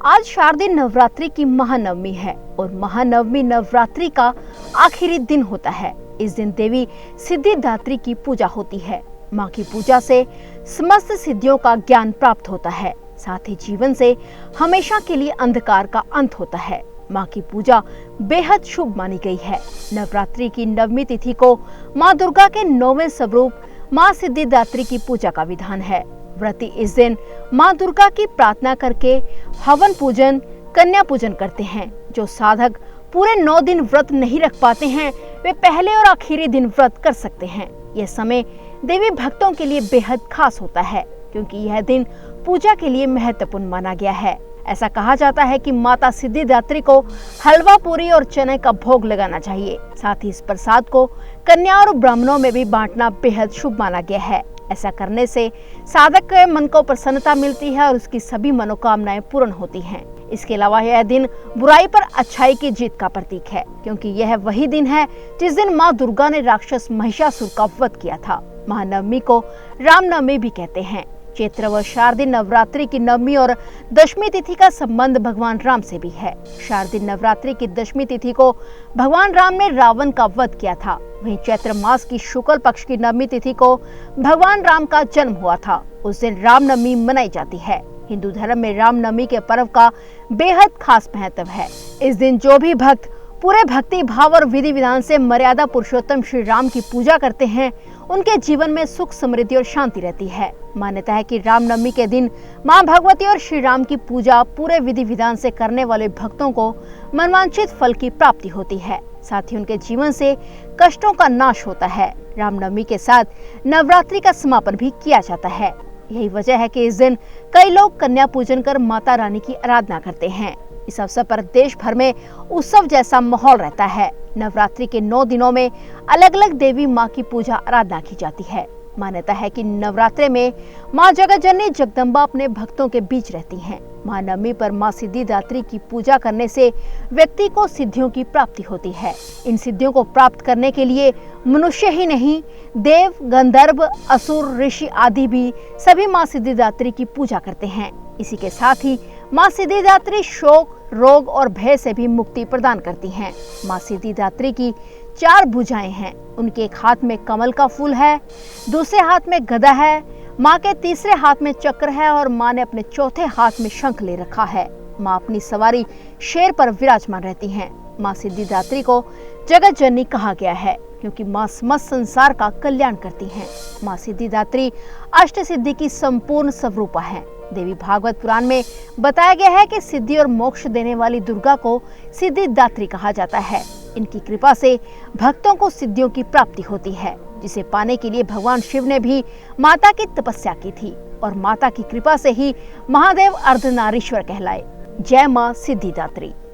आज शारदीय नवरात्रि की महानवमी है और महानवमी नवरात्रि का आखिरी दिन होता है। इस दिन देवी सिद्धिदात्री की पूजा होती है। माँ की पूजा से समस्त सिद्धियों का ज्ञान प्राप्त होता है, साथ ही जीवन से हमेशा के लिए अंधकार का अंत होता है। माँ की पूजा बेहद शुभ मानी गई है। नवरात्रि की नवमी तिथि को माँ दुर्गा के 9वें स्वरूप माँ सिद्धिदात्री की पूजा का विधान है। व्रती इस दिन माँ दुर्गा की प्रार्थना करके हवन पूजन, कन्या पूजन करते हैं। जो साधक पूरे 9 दिन व्रत नहीं रख पाते हैं, वे पहले और आखिरी दिन व्रत कर सकते हैं। यह समय देवी भक्तों के लिए बेहद खास होता है, क्योंकि यह दिन पूजा के लिए महत्वपूर्ण माना गया है। ऐसा कहा जाता है कि माता सिद्धिदात्री को हलवा, पूरी और चने का भोग लगाना चाहिए। साथ ही इस प्रसाद को कन्या और ब्राह्मणों में भी बांटना बेहद शुभ माना गया है। ऐसा करने से साधक के मन को प्रसन्नता मिलती है और उसकी सभी मनोकामनाएं पूर्ण होती हैं। इसके अलावा यह दिन बुराई पर अच्छाई की जीत का प्रतीक है, क्योंकि यह वही दिन है जिस दिन माँ दुर्गा ने राक्षस महिषासुर का वध किया था। महानवमी को रामनवमी भी कहते हैं। चैत्र व शारदीय नवरात्रि की नवमी और दशमी तिथि का संबंध भगवान राम से भी है। शारदीय नवरात्रि की दशमी तिथि को भगवान राम ने रावण का वध किया था। वहीं चैत्र मास की शुक्ल पक्ष की नवमी तिथि को भगवान राम का जन्म हुआ था। उस दिन रामनवमी मनाई जाती है। हिंदू धर्म में रामनवमी के पर्व का बेहद खास महत्व है। इस दिन जो भी भक्त पूरे भक्ति भाव और विधि विधान से मर्यादा पुरुषोत्तम श्री राम की पूजा करते हैं, उनके जीवन में सुख, समृद्धि और शांति रहती है। मान्यता है कि रामनवमी के दिन मां भगवती और श्री राम की पूजा पूरे विधि विधान से करने वाले भक्तों को मनवांछित फल की प्राप्ति होती है। साथ ही उनके जीवन से कष्टों का नाश होता है। रामनवमी के साथ नवरात्रि का समापन भी किया जाता है। यही वजह है कि इस दिन कई लोग कन्या पूजन कर माता रानी की आराधना करते हैं। इस अवसर पर देश भर में उत्सव जैसा माहौल रहता है। नवरात्रि के 9 दिनों में अलग अलग देवी माँ की पूजा आराधना की जाती है। मान्यता है कि नवरात्रि में माँ जगतजननी जगदम्बा अपने भक्तों के बीच रहती हैं। महानवमी पर माँ सिद्धिदात्री की पूजा करने से व्यक्ति को सिद्धियों की प्राप्ति होती है। इन सिद्धियों को प्राप्त करने के लिए मनुष्य ही नहीं, देव, गंधर्व, असुर, ऋषि आदि भी सभी माँ सिद्धिदात्री की पूजा करते हैं। इसी के साथ ही माँ सिद्धिदात्री शोक, रोग और भय से भी मुक्ति प्रदान करती हैं। माँ सिद्धिदात्री की 4 भुजाएं हैं। उनके एक हाथ में कमल का फूल है, दूसरे हाथ में गदा है, माँ के तीसरे हाथ में चक्र है और माँ ने अपने चौथे हाथ में शंख ले रखा है। माँ अपनी सवारी शेर पर विराजमान रहती हैं। माँ सिद्धिदात्री को जगत जननी कहा गया है, क्योंकि माँ समस्त संसार का कल्याण करती हैं। माँ सिद्धिदात्री अष्ट सिद्धि की संपूर्ण स्वरूपा है। देवी भागवत पुराण में बताया गया है कि सिद्धि और मोक्ष देने वाली दुर्गा को सिद्धिदात्री कहा जाता है। इनकी कृपा से भक्तों को सिद्धियों की प्राप्ति होती है, जिसे पाने के लिए भगवान शिव ने भी माता की तपस्या की थी और माता की कृपा से ही महादेव अर्धनारीश्वर कहलाए। जय मां सिद्धिदात्री।